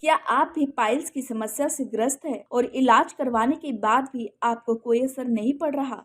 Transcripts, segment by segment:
क्या आप भी पाइल्स की समस्या से ग्रस्त हैं और इलाज करवाने के बाद भी आपको कोई असर नहीं पड़ रहा?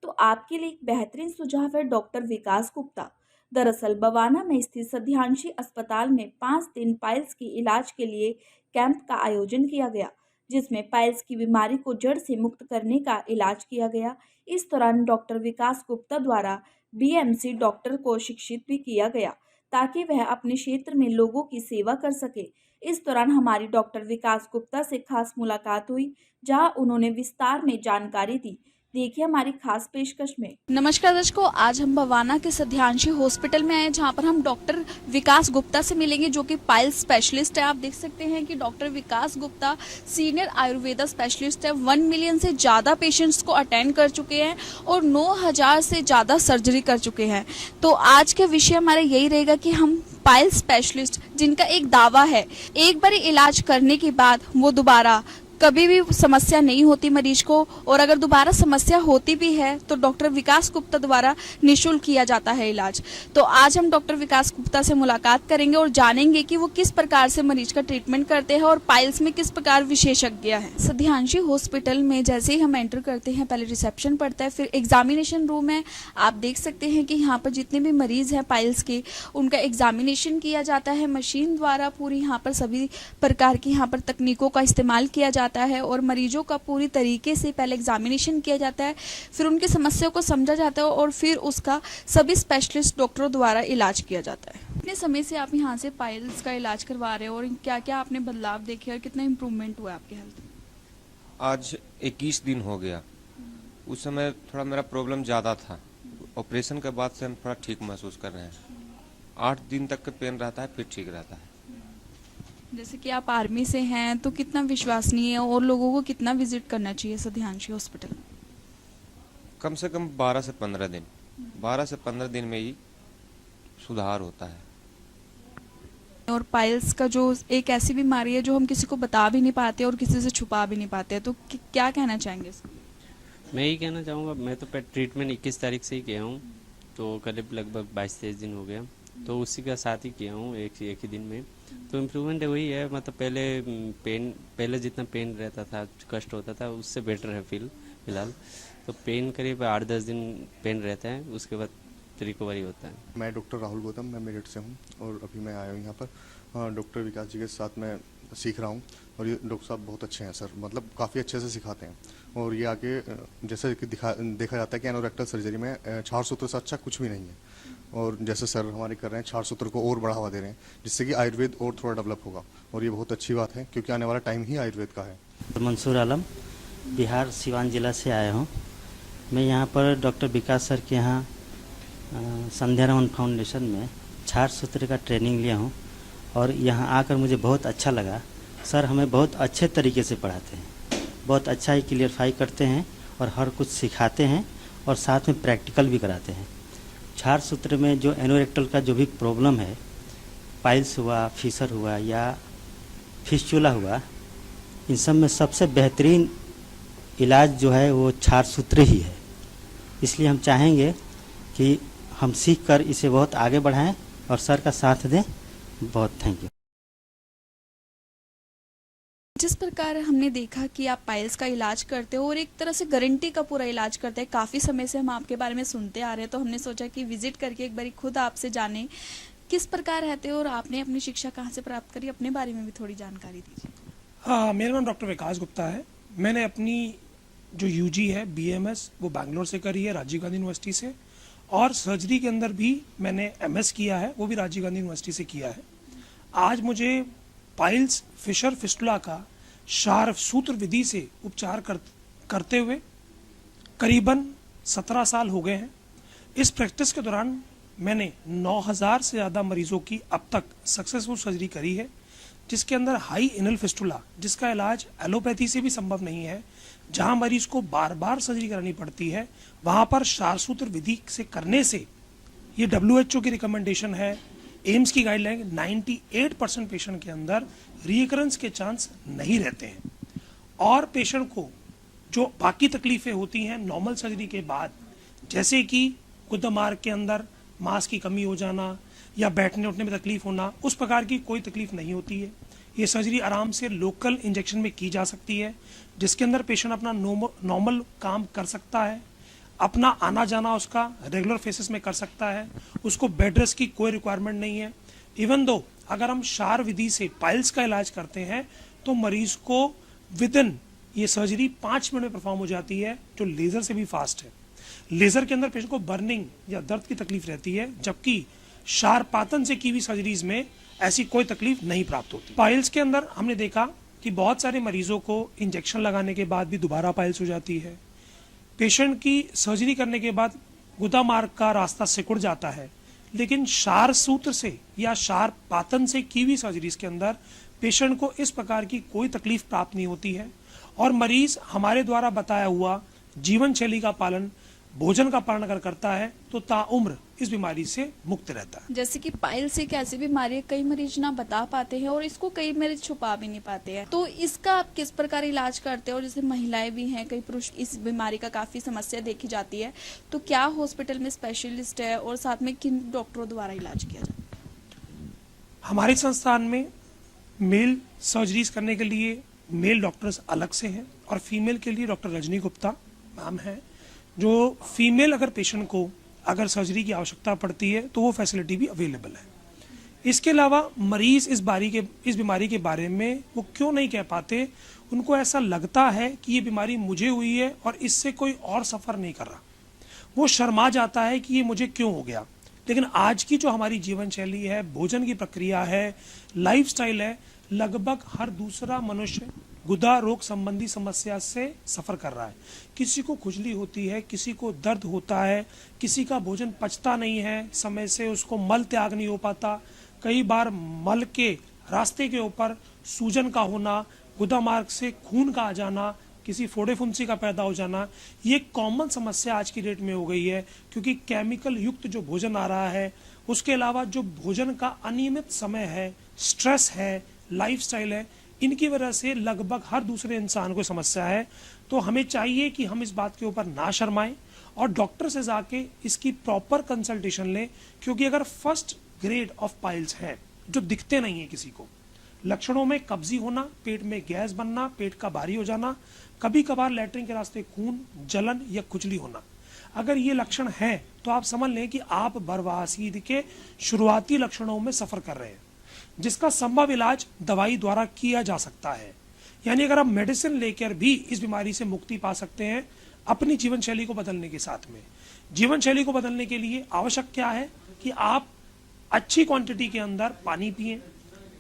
तो आपके लिए एक बेहतरीन सुझाव है डॉक्टर विकास गुप्ता। दरअसल बवाना में स्थित सध्यांशी अस्पताल में 5 दिन पाइल्स के इलाज के लिए कैंप का आयोजन किया गया, जिसमें पाइल्स की बीमारी को जड़ से मुक्त करने का इलाज किया गया। इस दौरान डॉक्टर विकास गुप्ता द्वारा बीएमसी डॉक्टर को शिक्षित भी किया गया, ताकि वह अपने क्षेत्र में लोगों की सेवा कर सके। इस दौरान हमारी डॉक्टर विकास गुप्ता से खास मुलाकात हुई, जहां उन्होंने विस्तार में जानकारी दी। देखिए हमारी खास पेशकश में। नमस्कार दर्शकों, आज हम बवाना के सध्यांशी हॉस्पिटल में आए, जहां पर हम डॉक्टर विकास गुप्ता से मिलेंगे, जो कि पाइल्स स्पेशलिस्ट है। आप देख सकते हैं कि डॉक्टर विकास गुप्ता सीनियर आयुर्वेदा स्पेशलिस्ट है। 1 मिलियन से ज्यादा पेशेंट्स को अटेंड कर चुके हैं और 9,000 से ज्यादा सर्जरी कर चुके हैं। तो आज का विषय हमारा यही रहेगा कि हम पाइल्स स्पेशलिस्ट, जिनका एक दावा है, एक बार इलाज करने के बाद वो दोबारा कभी भी समस्या नहीं होती मरीज को, और अगर दोबारा समस्या होती भी है तो डॉक्टर विकास गुप्ता द्वारा निःशुल्क किया जाता है इलाज। तो आज हम डॉक्टर विकास गुप्ता से मुलाकात करेंगे और जानेंगे कि वो किस प्रकार से मरीज का ट्रीटमेंट करते हैं और पाइल्स में किस प्रकार विशेषज्ञ हैं। सध्यांशी हॉस्पिटल में जैसे ही हम एंटर करते हैं, पहले रिसेप्शन पड़ता है, फिर एग्जामिनेशन रूम है। आप देख सकते हैं कि यहाँ पर जितने भी मरीज हैं पाइल्स के, उनका एग्जामिनेशन किया जाता है मशीन द्वारा। पूरी यहाँ पर सभी प्रकार की यहाँ पर तकनीकों का इस्तेमाल किया जाता है और मरीजों का पूरी तरीके से पहले एग्जामिनेशन किया जाता है, फिर उनकी समस्या को समझा जाता है और फिर उसका सभी स्पेशलिस्ट डॉक्टरों द्वारा इलाज किया जाता है। कितने समय से आप यहाँ से पाइल्स का इलाज करवा रहे हो और क्या क्या आपने बदलाव देखे और कितना इम्प्रूवमेंट हुआ आपके हेल्थ में? आज 21 दिन हो गया। उस समय थोड़ा मेरा प्रॉब्लम ज़्यादा था। ऑपरेशन के बाद से हम थोड़ा ठीक महसूस कर रहे हैं। 8 दिन तक का पेन रहता है, फिर ठीक रहता है। जैसे कि आप आर्मी से हैं, तो कितना विश्वसनीय है और लोगों को कितना विजिट करना चाहिए सध्यांशी हॉस्पिटल? कम से कम 12 से 15 दिन, 12 से 15 दिन में ही सुधार होता है। और पाइल्स का जो एक ऐसी बीमारी है जो हम किसी को बता भी नहीं पाते और किसी से छुपा भी नहीं पाते, तो क्या कहना चाहेंगे इसमें? मैं यही कहना चाहूँगा, मैं तो ट्रीटमेंट 21 तारीख से ही किया हूँ, तो करीब लगभग 22-23 दिन हो गया, तो उसी का साथ ही किया हूँ एक ही दिन में। तो इम्प्रूवमेंट वही है, मतलब पहले जितना पेन रहता था, कष्ट होता था, उससे बेटर है फिलहाल। तो पेन करीब 8-10 दिन पेन रहता है, उसके बाद रिकवरी होता है। मैं डॉक्टर राहुल गौतम, मैं मेरठ से हूँ और अभी मैं आया हूँ यहाँ पर डॉक्टर विकास जी के साथ मैं सीख रहा हूँ। और ये डॉक्टर साहब बहुत अच्छे हैं सर, मतलब काफ़ी अच्छे से सिखाते हैं। और ये आगे जैसे कि देखा जाता है कि एनोरेक्टल सर्जरी में क्षार सूत्र से अच्छा कुछ भी नहीं है। और जैसे सर हमारे कर रहे हैं, क्षार सूत्र को और बढ़ावा दे रहे हैं, जिससे कि आयुर्वेद और थोड़ा डेवलप होगा। और ये बहुत अच्छी बात है, क्योंकि आने वाला टाइम ही आयुर्वेद का है। मंसूर आलम, बिहार सिवान जिला से आया हूँ। मैं यहाँ पर डॉक्टर विकास सर के यहाँ संध्या रमन फाउंडेशन में क्षार सूत्र का ट्रेनिंग लिया हूँ और यहाँ आकर मुझे बहुत अच्छा लगा। सर हमें बहुत अच्छे तरीके से पढ़ाते हैं, बहुत अच्छा ही क्लियरफाई करते हैं और हर कुछ सिखाते हैं और साथ में प्रैक्टिकल भी कराते हैं। क्षार सूत्र में जो एनोरेक्टल का जो भी प्रॉब्लम है, पाइल्स हुआ, फिशर हुआ या फिस्चुला हुआ, इन सब में सबसे बेहतरीन इलाज जो है वो क्षार सूत्र ही है। इसलिए हम चाहेंगे कि हम सीखकर इसे बहुत आगे बढ़ाएं और सर का साथ दें। बहुत थैंक यू। जिस प्रकार हमने देखा कि आप पाइल्स का इलाज करते हो और एक तरह से गारंटी का पूरा इलाज करते हैं, काफ़ी समय से हम आपके बारे में सुनते आ रहे हैं, तो हमने सोचा कि विजिट करके एक बार खुद आपसे जाने किस प्रकार रहते हो और आपने अपनी शिक्षा कहाँ से प्राप्त करी, अपने बारे में भी थोड़ी जानकारी दीजिए। हाँ, मेरा नाम डॉक्टर विकास गुप्ता है। मैंने अपनी जो यूजी है BMS वो बैंगलोर से करी है, राजीव गांधी यूनिवर्सिटी से, और सर्जरी के अंदर भी मैंने MS किया है, वो भी राजीव गांधी यूनिवर्सिटी से किया है। आज मुझे पाइल्स, फिशर, फिस्टुला का क्षार सूत्र विधि से उपचार करते हुए करीबन 17 साल हो गए हैं। इस प्रैक्टिस के दौरान मैंने 9,000 से ज़्यादा मरीजों की अब तक सक्सेसफुल सर्जरी करी है, जिसके अंदर हाई एनल फिस्टुला, जिसका इलाज एलोपैथी से भी संभव नहीं है, जहां मरीज को बार बार सर्जरी करानी पड़ती है, वहां पर क्षार सूत्र विधि से करने से, ये WHO की रिकमेंडेशन है, एम्स की गाइडलाइन, 98% पेशेंट के अंदर रीकरेंस के चांस नहीं रहते हैं। और पेशेंट को जो बाकी तकलीफें होती हैं नॉर्मल सर्जरी के बाद, जैसे कि गुदा मार्ग के अंदर मांस की कमी हो जाना या बैठने उठने में तकलीफ होना, उस प्रकार की कोई तकलीफ नहीं होती है। ये सर्जरी आराम से लोकल इंजेक्शन में की जा सकती है, जिसके अंदर पेशेंट अपना नॉर्मल काम कर सकता है, अपना आना जाना उसका रेगुलर फेसिस में कर सकता है, उसको बेड रेस्ट की कोई रिक्वायरमेंट नहीं है। इवन दो अगर हम शार विधि से पाइल्स का इलाज करते हैं तो मरीज को विदिन ये सर्जरी 5 मिनट में परफॉर्म हो जाती है, जो लेजर से भी फास्ट है। लेजर के अंदर पेशेंट को बर्निंग या दर्द की तकलीफ रहती है, जबकि शारपातन से की हुई सर्जरीज में ऐसी कोई तकलीफ नहीं प्राप्त होती। पाइल्स के अंदर हमने देखा कि बहुत सारे मरीजों को इंजेक्शन लगाने के बाद भी दोबारा पाइल्स हो जाती है। पेशेंट की सर्जरी करने के बाद गुदा मार्ग का रास्ता सिकुड़ जाता है, लेकिन शार सूत्र से या शार पातन से की हुई सर्जरीज के अंदर पेशेंट को इस प्रकार की कोई तकलीफ प्राप्त नहीं होती है और मरीज हमारे द्वारा बताया हुआ जीवन शैली का पालन, भोजन का पालन अगर करता है तो ताउम्र इस बीमारी से मुक्त रहता है। जैसे कि पाइल्स एक ऐसी बीमारी है, कई मरीज ना बता पाते हैं और इसको कई मरीज छुपा भी नहीं पाते हैं, तो इसका आप किस प्रकार इलाज करते हैं? और जैसे महिलाएं भी हैं, कई पुरुष इस बीमारी का काफी समस्या देखी जाती है, तो क्या हॉस्पिटल में स्पेशलिस्ट है और साथ में किन डॉक्टरों द्वारा इलाज किया जाता है? हमारे संस्थान में मेल सर्जरीज करने के लिए मेल डॉक्टर्स अलग से हैं और फीमेल के लिए डॉक्टर रजनी गुप्ता मैम हैं, जो फीमेल अगर पेशेंट को अगर सर्जरी की आवश्यकता पड़ती है तो वो फैसिलिटी भी अवेलेबल है। इसके अलावा मरीज इस बीमारी के बारे में वो क्यों नहीं कह पाते, उनको ऐसा लगता है कि ये बीमारी मुझे हुई है और इससे कोई और सफ़र नहीं कर रहा, वो शर्मा जाता है कि ये मुझे क्यों हो गया। लेकिन आज की जो हमारी जीवन शैली है, भोजन की प्रक्रिया है, लाइफस्टाइल है, लगभग हर दूसरा मनुष्य गुदा रोग संबंधी समस्या से सफ़र कर रहा है। किसी को खुजली होती है, किसी को दर्द होता है, किसी का भोजन पचता नहीं है समय से, उसको मल त्याग नहीं हो पाता, कई बार मल के रास्ते के ऊपर सूजन का होना, गुदा मार्ग से खून का आ जाना, किसी फोड़े फुंसी का पैदा हो जाना, ये कॉमन समस्या आज की डेट में हो गई है, क्योंकि केमिकल युक्त जो भोजन आ रहा है, उसके अलावा जो भोजन का अनियमित समय है, स्ट्रेस है, लाइफस्टाइल है, इनकी वजह से लगभग हर दूसरे इंसान को समस्या है। तो हमें चाहिए कि हम इस बात के ऊपर ना शर्माएं और डॉक्टर से जाके इसकी प्रॉपर कंसल्टेशन लें, क्योंकि अगर फर्स्ट ग्रेड ऑफ पाइल्स हैं जो दिखते नहीं है किसी को, लक्षणों में कब्जी होना, पेट में गैस बनना, पेट का भारी हो जाना, कभी कभार लैट्रिन के रास्ते खून, जलन या खुजली होना, अगर ये लक्षण हैं तो आप समझ लें कि आप बरवासीर के शुरुआती लक्षणों में सफ़र कर रहे हैं, जिसका संभव इलाज दवाई द्वारा किया जा सकता है। यानी अगर आप मेडिसिन लेकर भी इस बीमारी से मुक्ति पा सकते हैं अपनी जीवन शैली को बदलने के साथ में। जीवन शैली को बदलने के लिए आवश्यक क्या है कि आप अच्छी क्वांटिटी के अंदर पानी पिएं,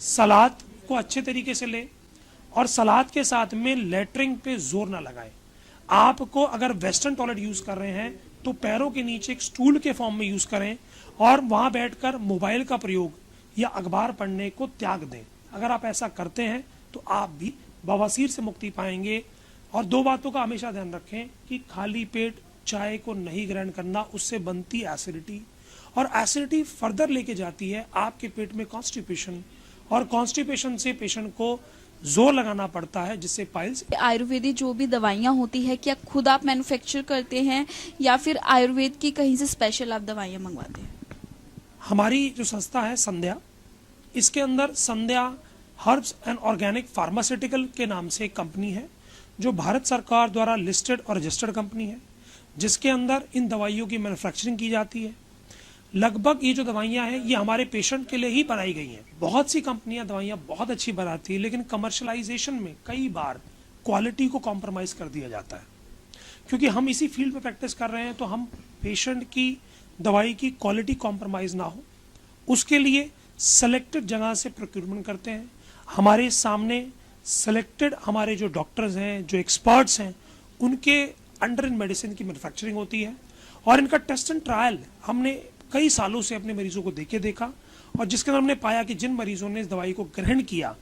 सलाद को अच्छे तरीके से लें और सलाद के साथ में लेटरिन पे जोर ना लगाएं। आपको अगर वेस्टर्न टॉयलेट यूज कर रहे हैं तो पैरों के नीचे एक स्टूल के फॉर्म में यूज करें और वहां बैठकर मोबाइल का प्रयोग या अखबार पढ़ने को त्याग दें। अगर आप ऐसा करते हैं तो आप भी बवासीर से मुक्ति पाएंगे। और 2 बातों का हमेशा ध्यान रखें कि खाली पेट चाय को नहीं ग्रहण करना, उससे बनती एसिडिटी और एसिडिटी फर्दर लेके जाती है आपके पेट में कॉन्स्टिपेशन, और कॉन्स्टिपेशन से पेशेंट को जोर लगाना पड़ता है, जिससे पाइल्स। आयुर्वेदिक जो भी दवाइयाँ होती है, क्या खुद आप मैन्युफैक्चर करते हैं या फिर आयुर्वेद की कहीं से स्पेशल आप दवाइयाँ मंगवाते हैं? हमारी जो संस्था है संध्या, इसके अंदर संध्या हर्ब्स एंड ऑर्गेनिक फार्मास्यूटिकल के नाम से एक कंपनी है जो भारत सरकार द्वारा लिस्टेड और रजिस्टर्ड कंपनी है, जिसके अंदर इन दवाइयों की मैन्युफैक्चरिंग की जाती है। लगभग ये जो दवाइयाँ हैं ये हमारे पेशेंट के लिए ही बनाई गई हैं। बहुत सी कंपनियां दवाइयाँ बहुत अच्छी बनाती है, लेकिन कमर्शलाइजेशन में कई बार क्वालिटी को कॉम्प्रोमाइज़ कर दिया जाता है। क्योंकि हम इसी फील्ड में प्रैक्टिस कर रहे हैं तो हम पेशेंट की दवाई की क्वालिटी कॉम्प्रोमाइज़ ना हो, उसके लिए सेलेक्टेड जगह से प्रोक्यूरमेंट करते हैं। हमारे सामने सेलेक्टेड हमारे जो डॉक्टर्स हैं, जो एक्सपर्ट्स हैं, उनके अंडर इन मेडिसिन की मैन्युफैक्चरिंग होती है और इनका टेस्ट एंड ट्रायल हमने कई सालों से अपने मरीजों को देखा और जिसके अंदर हमने पाया कि जिन मरीजों ने इस दवाई को ग्रहण किया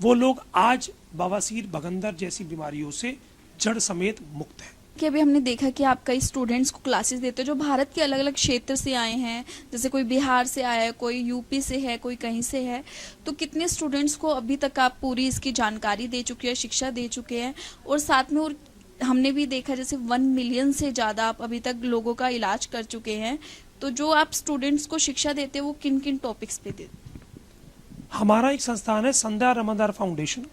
वो लोग आज बवासीर, भगंदर जैसी बीमारियों से जड़ समेत मुक्त हैं। कि अभी हमने देखा कि आप कई स्टूडेंट्स को क्लासेस देते हो जो भारत के अलग अलग क्षेत्र से आए हैं, जैसे कोई बिहार से आया है, कोई यूपी से है, कोई कहीं से है, तो कितने स्टूडेंट्स को अभी तक आप पूरी इसकी जानकारी दे चुके हैं, शिक्षा दे चुके हैं? और साथ में और हमने भी देखा जैसे 1 मिलियन से ज़्यादा आप अभी तक लोगों का इलाज कर चुके हैं, तो जो आप स्टूडेंट्स को शिक्षा देते हैं वो किन किन टॉपिक्स पे देते हैं? हमारा एक संस्थान है संध्या रमनदार फाउंडेशन,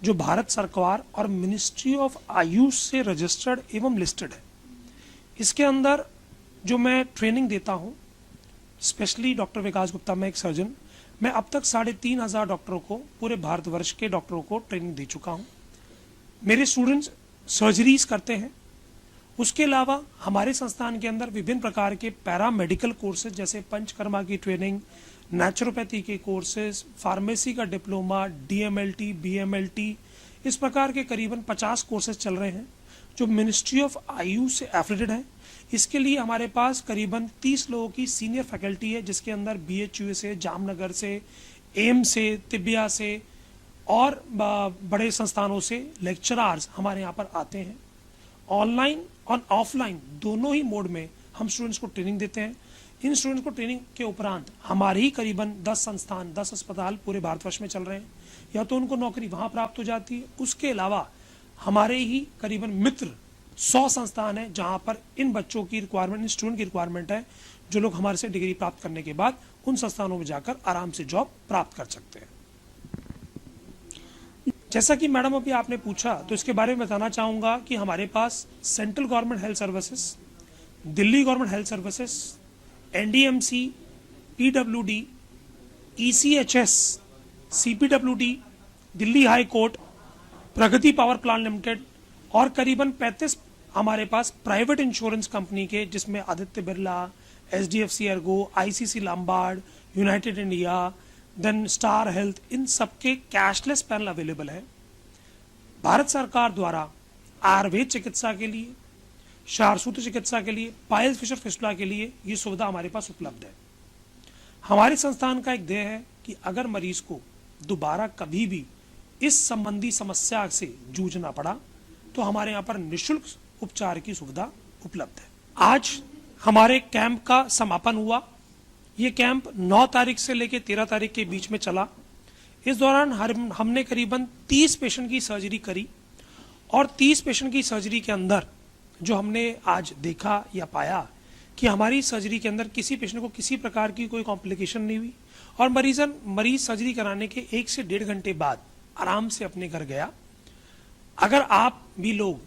जो भारत सरकार और मिनिस्ट्री ऑफ आयुष से रजिस्टर्ड एवं लिस्टेड है। इसके अंदर जो मैं ट्रेनिंग देता हूँ, स्पेशली डॉक्टर विकास गुप्ता, मैं एक सर्जन, मैं अब तक 3,500 डॉक्टरों को, पूरे भारतवर्ष के डॉक्टरों को ट्रेनिंग दे चुका हूँ। मेरे स्टूडेंट्स सर्जरीज करते हैं। उसके अलावा हमारे संस्थान के अंदर विभिन्न प्रकार के पैरामेडिकल कोर्सेज जैसे पंचकर्मा की ट्रेनिंग, नेचुरोपैथी के कोर्सेज, फार्मेसी का डिप्लोमा, DMLT, BMLT, इस प्रकार के करीबन 50 कोर्सेज चल रहे हैं जो मिनिस्ट्री ऑफ आयुष से एफिलिएटेड हैं। इसके लिए हमारे पास करीबन 30 लोगों की सीनियर फैकल्टी है, जिसके अंदर BHU से, जामनगर से, एम्स से, तिब्बिया से और बड़े संस्थानों से लेक्चरर्स हमारे यहाँ पर आते हैं। ऑनलाइन और ऑफलाइन दोनों ही मोड में हम स्टूडेंट्स को ट्रेनिंग देते हैं। इन स्टूडेंट्स को ट्रेनिंग के उपरांत हमारे ही करीबन 10 संस्थान, 10 अस्पताल पूरे भारतवर्ष में चल रहे हैं, या तो उनको नौकरी वहाँ प्राप्त हो जाती है। उसके अलावा हमारे ही करीबन मित्र 100 संस्थान है जहाँ पर इन बच्चों की रिक्वायरमेंट, इन स्टूडेंट की रिक्वायरमेंट है, जो लोग हमारे से डिग्री प्राप्त करने के बाद उन संस्थानों में जाकर आराम से जॉब प्राप्त कर सकते हैं। जैसा कि मैडम अभी आपने पूछा, तो इसके बारे में बताना चाहूँगा कि हमारे पास central government health services, Delhi government health services, NDMC, PWD, ECHS, CPWD, Delhi high court, Pragati power plant limited और करीबन 35 हमारे पास प्राइवेट इंश्योरेंस कंपनी के, जिसमें Aditya Birla, SDFC Ergo, ICC Lombard, United India, then Star Health, इन सबके कैशलेस पैनल अवेलेबल है। भारत सरकार द्वारा आयुर्वेद चिकित्सा के लिए, क्षारसूत्र चिकित्सा के लिए, पाइल्स फिशर फिस्टुला के लिए ये सुविधा हमारे पास उपलब्ध है। हमारे संस्थान का एक ध्येय है कि अगर मरीज को दोबारा कभी भी इस संबंधी समस्या से जूझना पड़ा तो हमारे यहाँ पर निःशुल्क उपचार की सुविधा उपलब्ध है। आज हमारे कैंप का समापन हुआ। ये कैंप 9 तारीख से लेकर 13 तारीख के बीच में चला। इस दौरान हमने करीबन 30 पेशेंट की सर्जरी करी और 30 पेशेंट की सर्जरी के अंदर जो हमने आज देखा या पाया कि हमारी सर्जरी के अंदर किसी पेशेंट को किसी प्रकार की कोई कॉम्प्लिकेशन नहीं हुई और मरीज सर्जरी कराने के 1 से 1.5 घंटे बाद आराम से अपने घर गया। अगर आप भी लोग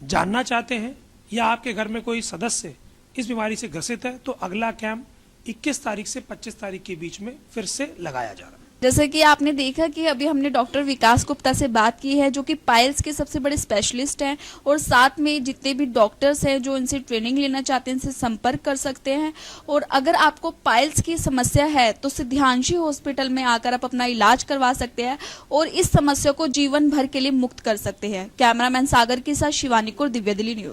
जानना चाहते हैं या आपके घर में कोई सदस्य इस बीमारी से ग्रसित है, तो अगला कैंप 21 तारीख से 25 तारीख के बीच में फिर से लगाया जा रहा है। जैसे कि आपने देखा कि अभी हमने डॉक्टर विकास गुप्ता से बात की है, जो कि पाइल्स के सबसे बड़े स्पेशलिस्ट हैं, और साथ में जितने भी डॉक्टर्स हैं जो इनसे ट्रेनिंग लेना चाहते हैं इनसे संपर्क कर सकते हैं। और अगर आपको पाइल्स की समस्या है तो सिद्धांशी हॉस्पिटल में आकर आप अपना इलाज करवा सकते हैं और इस समस्या को जीवन भर के लिए मुक्त कर सकते हैं। कैमरामैन सागर के साथ शिवानी कुर, दिव्य दिल्ली न्यूज।